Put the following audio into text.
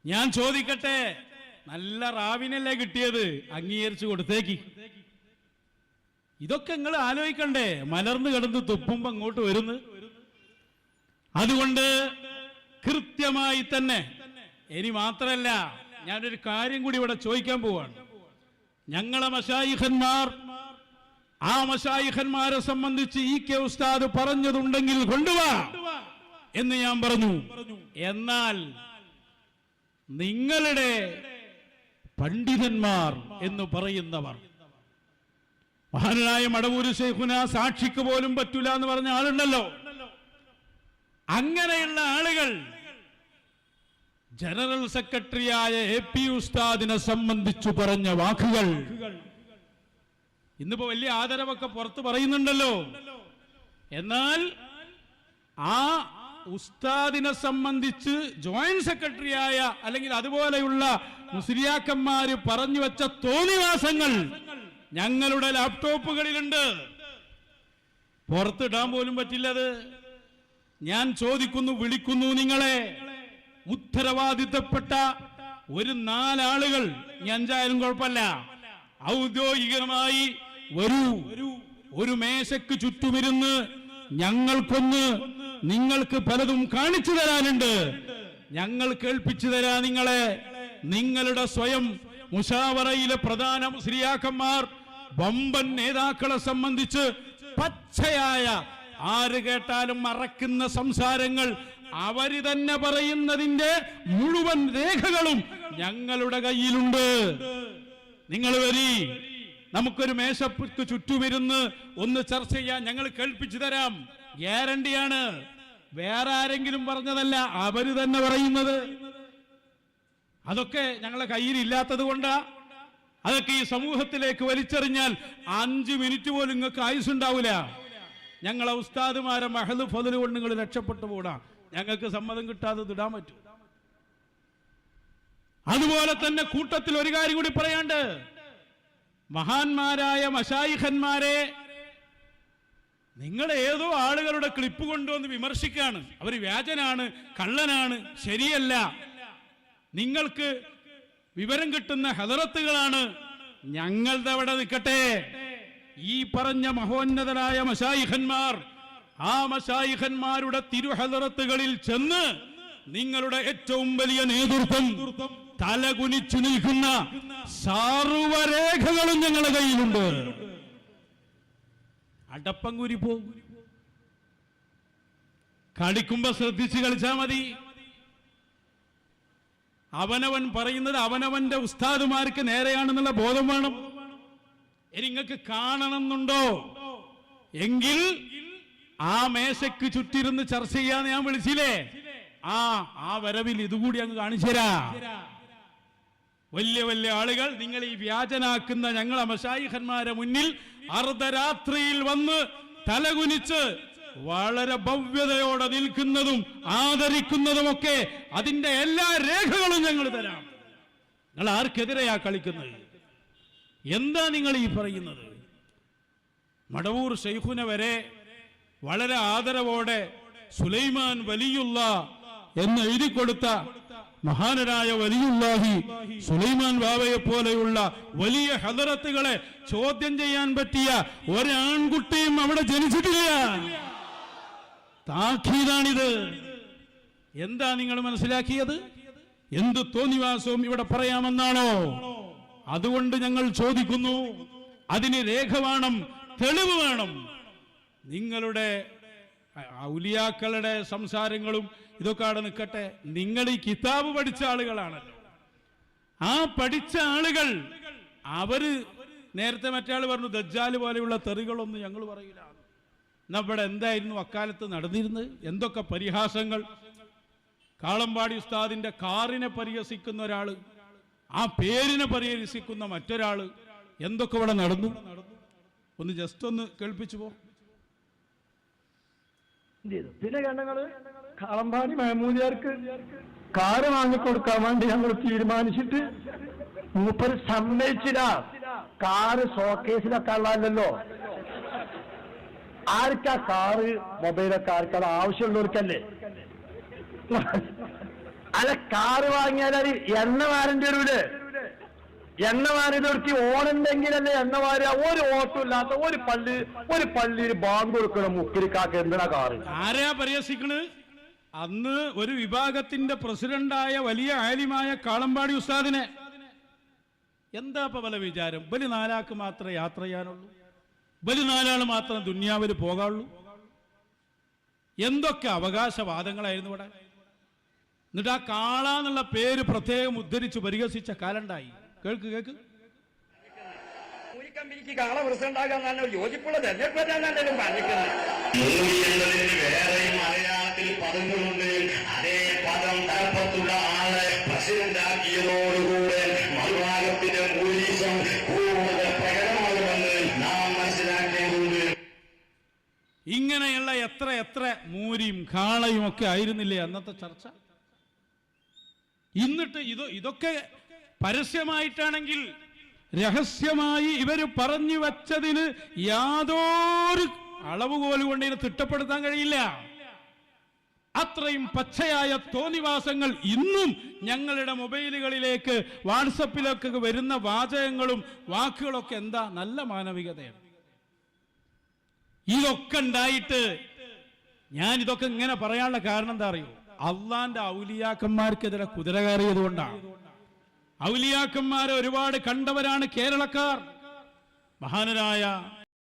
ഞാൻ ചോദിക്കട്ടെ, നല്ല റാവിനല്ലേ കിട്ടിയത്, അംഗീകരിച്ചു കൊടുത്തേക്ക്. ഇതൊക്കെ നിങ്ങൾ ആലോചിക്കണ്ടേ? മലർന്നു കിടന്ന് തുപ്പുമ്പോ അങ്ങോട്ട് വരുന്നു. അതുകൊണ്ട് കൃത്യമായി തന്നെ, ഇനി മാത്രല്ല, ഞാനൊരു കാര്യം കൂടി ഇവിടെ ചോദിക്കാൻ പോവാണ്. ഞങ്ങളെ മശായിഖന്മാർ, ആ മശായിഖന്മാരെ സംബന്ധിച്ച് കെ ഉസ്താദ് പറഞ്ഞതുണ്ടെങ്കിൽ കൊണ്ടുവാ എന്ന് ഞാൻ പറഞ്ഞു. എന്നാൽ നിങ്ങളുടെ പണ്ഡിതന്മാർ എന്ന് പറയുന്നവർ, മഹാനായ മടവൂര് ശൈഖുന സാക്ഷിക്ക് പോലും പറ്റൂല എന്ന് പറഞ്ഞ ആളുണ്ടല്ലോ, അങ്ങനെയുള്ള ആളുകൾ ജനറൽ സെക്രട്ടറിയായ AP ഉസ്താദിനെ സംബന്ധിച്ചു പറഞ്ഞ വാക്കുകൾ ഇന്നിപ്പോ വലിയ ആദരവൊക്കെ പുറത്ത് പറയുന്നുണ്ടല്ലോ. എന്നാൽ ആ ഉസ്താദിനെ സംബന്ധിച്ച് ജോയിന്റ് സെക്രട്ടറിയായ അല്ലെങ്കിൽ അതുപോലെയുള്ള മുസ്ലിയാക്കന്മാര് പറഞ്ഞു വെച്ച തോന്നിവാസങ്ങൾ ഞങ്ങളുടെ ലാപ്ടോപ്പുകളിലുണ്ട്. പുറത്തിടാൻ പോലും പറ്റില്ലത്. ഞാൻ ചോദിക്കുന്നു, വിളിക്കുന്നു നിങ്ങളെ, ഉത്തരവാദിത്തപ്പെട്ട ഒരു 4 ആളുകൾ, ഇനി 5 ആയാലും കുഴപ്പമില്ല, ഔദ്യോഗികമായി ഒരു മേശയ്ക്ക് ചുറ്റുമിരുന്ന് ഞങ്ങൾക്കൊന്ന് നിങ്ങൾക്ക് പലതും കാണിച്ചു തരാനുണ്ട്, ഞങ്ങൾ കേൾപ്പിച്ചു തരാൻ നിങ്ങളെ. നിങ്ങളുടെ സ്വയം മുശാവറയിലെ പ്രധാന മുസ്ലിയാക്കന്മാർ, വമ്പൻ നേതാക്കളെ സംബന്ധിച്ച് പച്ചയായ, ആര് കേട്ടാലും മറക്കുന്ന സംസാരങ്ങൾ, അവര് തന്നെ പറയുന്നതിന്റെ മുഴുവൻ രേഖകളും ഞങ്ങളുടെ കയ്യിലുണ്ട്. നിങ്ങൾ വരി, നമുക്കൊരു മേശയ്ക്ക് ചുറ്റുമിരുന്ന് ഒന്ന് ചർച്ച ചെയ്യാൻ, ഞങ്ങൾ കേൾപ്പിച്ചു തരാം. ഗ്യാരണ്ടിയാണ്, വേറെ ആരെങ്കിലും പറഞ്ഞതല്ല, അവര് തന്നെ പറയുന്നത്. അതൊക്കെ ഞങ്ങളെ കയ്യിൽ ഇല്ലാത്തത് കൊണ്ടാ. അതൊക്കെ ഈ സമൂഹത്തിലേക്ക് വലിച്ചെറിഞ്ഞാൽ 5 മിനിറ്റ് പോലും നിങ്ങൾക്ക് ആയുസ്സുണ്ടാവില്ല. ഞങ്ങളെ ഉസ്താദുമാരെ മഹദ് ഫദ്ല് കൊണ്ട് നിങ്ങൾ രക്ഷപ്പെട്ടു പോടാ, ഞങ്ങൾക്ക് സമ്മതം കിട്ടാതെ ഇടാൻ പറ്റും. അതുപോലെ തന്നെ കൂട്ടത്തിൽ ഒരു കാര്യം കൂടി പറയാണ്ട്, മഹാന്മാരായ മശായിഖന്മാരെ നിങ്ങൾ ഏതോ ആളുകളുടെ ക്ലിപ്പ് കൊണ്ടുവന്ന് വിമർശിക്കാണ്. അവർ വ്യാജനാണ്, കള്ളനാണ്, ശരിയല്ല, നിങ്ങൾക്ക് വിവരം കിട്ടുന്ന ഹദറത്തുകളാണ്. ഞങ്ങളുടെ അവിടെ നിൽക്കട്ടെ. ഈ പറഞ്ഞ മഹോന്നതരായ മശായിഖന്മാർ, ആ മശായിഖന്മാരുടെ തിരുഹദറത്തുകളിൽ ചെന്ന് നിങ്ങളുടെ ഏറ്റവും വലിയ നേതൃത്വം തലകുനിച്ചു നിൽക്കുന്ന സർവ്വരേഖകളും ഞങ്ങളുടെ കയ്യിലുണ്ട്. അടപ്പങ്കുരി പോകും. കളിക്കുമ്പോ ശ്രദ്ധിച്ച് കളിച്ചാ മതി. അവനവൻ പറയുന്നത് അവനവന്റെ ഉസ്താദുമാർക്ക് നേരെയാണെന്നുള്ള ബോധം വേണം. നിങ്ങൾക്ക് കാണണമെന്നുണ്ടോ എങ്കിൽ ആ മേശയ്ക്ക് ചുറ്റിരുന്ന് ചർച്ച ചെയ്യാന്ന് ഞാൻ വിളിച്ചില്ലേ, ആ വരവിൽ ഇതുകൂടി അങ്ങ് കാണിച്ചു തരാ. വലിയ വലിയ ആളുകൾ നിങ്ങൾ ഈ വ്യാജനാക്കുന്ന ഞങ്ങളെ മശായിഖന്മാരെ മുന്നിൽ അർദ്ധരാത്രിയിൽ വന്ന് തലകുനിച്ച് വളരെ ഭവ്യതയോടെ നിൽക്കുന്നതും ആദരിക്കുന്നതുമൊക്കെ അതിന്റെ എല്ലാ രേഖകളും ഞങ്ങൾ തരാം. നിങ്ങൾ ആർക്കെതിരെയാ കളിക്കുന്നത്? എന്താ നിങ്ങൾ ഈ പറയുന്നത്? മടവൂർ ശൈഖുന വരെ വളരെ ആദരവോടെ സുലൈമാൻ വലിയുള്ള എന്ന് എഴുതി കൊടുത്ത മഹാനരായ വലിയുല്ലാഹി സുലൈമാൻ ബാവയെ പോലെയുള്ള വലിയ ഹദറത്തുകളെ ചോദ്യം ചെയ്യാൻ പറ്റിയ ഒരാൺകുട്ടിയും അവിടെ ജനിച്ചിട്ടില്ല. താക്കീതാണിത്. എന്താ നിങ്ങൾ മനസ്സിലാക്കിയത്? എന്ത് തോന്നിവാസവും ഇവിടെ പറയാമെന്നാണോ? അതുകൊണ്ട് ഞങ്ങൾ ചോദിക്കുന്നു, അതിന് രേഖ വേണം, തെളിവ് വേണം. നിങ്ങളുടെ ഔലിയാക്കളുടെ സംസാരങ്ങളും ഇതൊക്കെ അവിടെ നിൽക്കട്ടെ. നിങ്ങൾ ഈ കിതാബ് പഠിച്ച ആളുകളാണല്ലോ. ആ പഠിച്ച ആളുകൾ അവര് നേരത്തെ മറ്റാൾ പറഞ്ഞു ദജ്ജാല് പോലെയുള്ള തെറികളൊന്നും ഞങ്ങൾ പറയില്ല. എന്നാ ഇവിടെ എന്തായിരുന്നു അക്കാലത്ത് നടന്നിരുന്നത്? എന്തൊക്കെ പരിഹാസങ്ങൾ! കാളമ്പാടി ഉസ്താദിന്റെ കാറിനെ പരിഹസിക്കുന്ന ഒരാള്, ആ പേരിനെ പരിഹസിക്കുന്ന മറ്റൊരാള്, എന്തൊക്കെ ഇവിടെ നടന്നു? ഒന്ന് ജസ്റ്റ് ഒന്ന് കേൾപ്പിച്ചു പോ. പിന്നെ ഞങ്ങള് കാളമ്പാടി മഹമൂദിയാർക്ക് കാറ് വാങ്ങിക്കൊടുക്കാൻ വേണ്ടി ഞങ്ങൾ തീരുമാനിച്ചിട്ട് മൂപ്പര് സമ്മതിച്ചില്ല. കാറ് ഷോക്കേസിലൊക്കെ ഉള്ളതല്ലോ. ആർക്കാ കാറ്, മൊബൈലൊക്കെ ആർക്കത് ആവശ്യമുള്ളവർക്കല്ലേ? അല്ല കാറ് വാങ്ങിയാൽ അത് എണ്ണ വാരേണ്ടി വരൂലേ? എണ്ണ വാരിതൊടുക്കി ഓണുണ്ടെങ്കിലല്ലേ എണ്ണ വാരുക. ഒരു ഓട്ടം ഇല്ലാത്ത ഒരു പള്ളിയിൽ ബാങ്ക് കൊടുക്കണം മുക്കിരിക്കാക്ക് എന്തിനാ കാറ്? ആരെയാ പരിഹസിക്കണ്? അന്ന് ഒരു വിഭാഗത്തിന്റെ പ്രസിഡന്റായ വലിയ ആലിമായ കാളമ്പാടി ഉസ്താദിനെ. എന്താ ഇപ്പൊ പല വിചാരം? ബലി 4 ആൾക്ക് മാത്രമേ യാത്ര ചെയ്യാനുള്ളൂ, ബലി 4 ആൾ മാത്രം ദുന്യാവിൽ പോകാനുള്ളൂ. എന്തൊക്കെ അവകാശവാദങ്ങളായിരുന്നു ഇവിടെ. എന്നിട്ട് ആ കാള എന്നുള്ള പേര് പ്രത്യേകം ഉദ്ധരിച്ച് പരിഹസിച്ച കാലുണ്ടായി. കേൾക്ക് കാള പ്രസിഡന്റാകാൻ യോജിപ്പുള്ള തെരഞ്ഞെടുപ്പ് മലയാളത്തിൽ പദങ്ങളുണ്ട്. അതേ പദം തലപ്പത്തുള്ള ആളെ പ്രസിഡന്റാക്കിയതോടുകൂടെ മറുഭാഗത്തിന്റെ മൂല്യം കൂടുതൽ പ്രകടമാകുമെന്ന് നാം മനസ്സിലാക്കേണ്ടതുണ്ട്. ഇങ്ങനെയുള്ള എത്ര മൂരിയും കാളയും ഒക്കെ ആയിരുന്നില്ലേ അന്നത്തെ ചർച്ച? എന്നിട്ട് ഇതൊക്കെ പരസ്യമായിട്ടാണെങ്കിൽ രഹസ്യമായി ഇവര് പറഞ്ഞു വച്ചതിന് യാതൊരു അളവുകോല് കൊണ്ട് ഇതിനെ തിട്ടപ്പെടുത്താൻ കഴിയില്ല. അത്രയും പച്ചയായ തോന്നിവാസങ്ങൾ ഇന്നും ഞങ്ങളുടെ മൊബൈലുകളിലേക്ക് വാട്സപ്പിലൊക്കെ വരുന്ന വാചകങ്ങളും വാക്കുകളൊക്കെ എന്താ നല്ല മാനവികതയാണ്. ഇതൊക്കെ ഉണ്ടായിട്ട് ഞാൻ ഇതൊക്കെ ഇങ്ങനെ പറയാനുള്ള കാരണം എന്താ അറിയോ? അള്ളാന്റെ ഔലിയാക്കന്മാർക്കെതിരെ കുതിര കയറിയത് കൊണ്ടാണ്. ഔലിയാക്കന്മാരെ ഒരുപാട് കണ്ടവരാണ് കേരളക്കാർ. മഹാനരായ